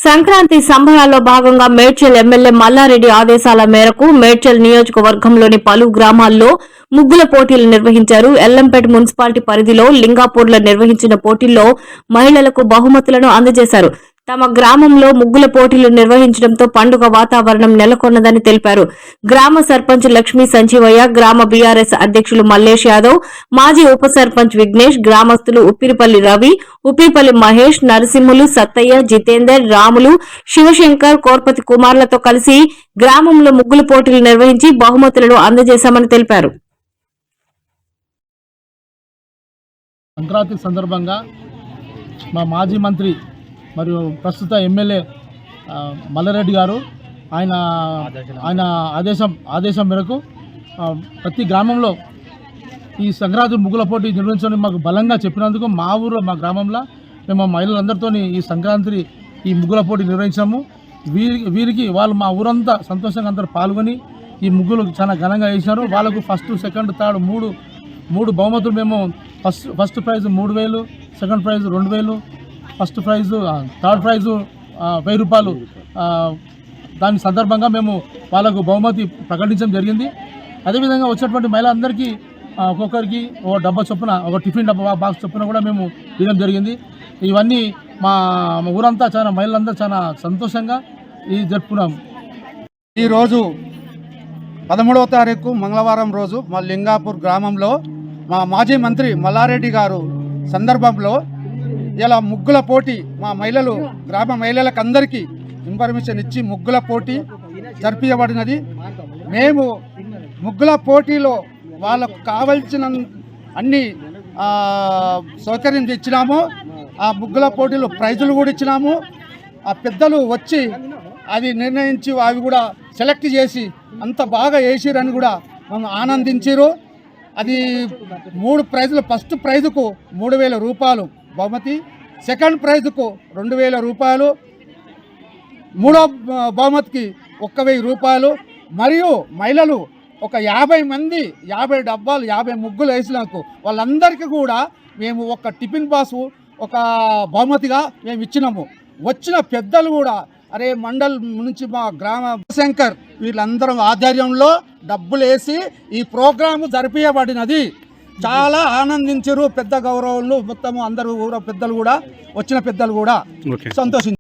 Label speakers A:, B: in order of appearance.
A: సంక్రాంతి సంబరాల్లో భాగంగా మేడ్చల్ ఎమ్మెల్యే మల్లారెడ్డి ఆదేశాల మేరకు మేడ్చల్ నియోజకవర్గంలోని పలు గ్రామాల్లో ముగ్గుల పోటీలు నిర్వహించారు. ఎల్లంపేట మున్సిపాలిటీ పరిధిలో లింగాపూర్లో నిర్వహించిన పోటీల్లో మహిళలకు బహుమతులను అందజేశారు. తమ గ్రామంలో ముగ్గుల పోటీలు నిర్వహించడంతో పండుగ వాతావరణం నెలకొన్నదని తెలిపారు. గ్రామ సర్పంచ్ లక్ష్మీ సంజీవయ్య, గ్రామ బీఆర్ఎస్ అధ్యక్షులు మల్లేష్ యాదవ్, మాజీ ఉప సర్పంచ్ విఘ్నేష్, గ్రామస్తులు ఉప్పిరిపల్లి రవి, ఉప్పిరిపల్లి మహేష్, నరసింహులు, సత్తయ్య, జితేందర్, రాములు, శివశంకర్, కోర్పతి కుమార్లతో కలిసి గ్రామంలో ముగ్గుల పోటీలు నిర్వహించి బహుమతులను అందజేశామని తెలిపారు.
B: సంక్రాంతి సందర్భంగా మా మాజీ మంత్రి మరియు ప్రస్తుత ఎమ్మెల్యే మల్లారెడ్డి గారు ఆయన ఆదేశం మేరకు ప్రతి గ్రామంలో ఈ సంక్రాంతి ముగ్గుల పోటీ నిర్వహించడం మాకు బలంగా చెప్పినందుకు మా ఊళ్ళో మా గ్రామంలో మేము మహిళలందరితో ఈ సంక్రాంతి ఈ ముగ్గుల పోటీ నిర్వహించాము. వీరికి వాళ్ళు మా ఊరంతా సంతోషంగా అందరూ పాల్గొని ఈ ముగ్గులు చాలా ఘనంగా వేశారు. వాళ్ళకు ఫస్ట్, సెకండ్, థర్డ్ మూడు బహుమతులు మేము first prize 3000, second prize 2000, first prize, third price 1000 రూపాయలు. దాని సందర్భంగా మేము వాళ్ళకు బహుమతి ప్రకటించడం జరిగింది. అదేవిధంగా వచ్చినటువంటి మహిళలందరికీ ఒక్కొక్కరికి ఒక డబ్బా చొప్పున, ఒక టిఫిన్ డబ్బా బాక్స్ చొప్పున కూడా మేము ఇవ్వడం జరిగింది. ఇవన్నీ మా ఊరంతా చాలా మహిళలందరూ చాలా సంతోషంగా ఇది జరుపుకున్నాము.
C: ఈరోజు 13వ తారీఖు మంగళవారం రోజు మా లింగాపూర్ గ్రామంలో మా మాజీ మంత్రి మల్లారెడ్డి గారు సందర్భంలో ఇలా ముగ్గుల పోటీ మా మహిళలు, గ్రామ మహిళలకు అందరికీ ఇన్ఫర్మేషన్ ఇచ్చి ముగ్గుల పోటీ జరిపించబడినది. మేము ముగ్గుల పోటీలో వాళ్ళకు కావలసిన అన్ని సౌకర్యం ఇచ్చినాము. ఆ ముగ్గుల పోటీలో ప్రైజులు కూడా ఇచ్చినాము. ఆ పెద్దలు వచ్చి అది నిర్ణయించి అవి కూడా సెలెక్ట్ చేసి అంత బాగా వేసిరని కూడా మనం ఆనందించారు. అది 3 ప్రైజులు. ఫస్ట్ ప్రైజుకు 3000 రూపాయలు బహుమతి, సెకండ్ ప్రైజుకు 2000 రూపాయలు, మూడో బహుమతికి 1000 రూపాయలు. మరియు మహిళలు ఒక 50 మంది 50 డబ్బాలు 50 ముగ్గులు వేసినందుకు వాళ్ళందరికీ కూడా మేము ఒక టిఫిన్ బాక్సు ఒక బహుమతిగా మేము ఇచ్చినాము. వచ్చిన పెద్దలు కూడా అరే మండల్ నుంచి మా గ్రామ శంకర్ వీళ్ళందరం ఆధ్వర్యంలో డబ్బులు వేసి ఈ ప్రోగ్రాము జరిపించబడినది. చాలా ఆనందించారు. పెద్ద గౌరవాలు మొత్తము అందరూ ఊర పెద్దలు కూడా, వచ్చిన పెద్దలు కూడా సంతోషించారు.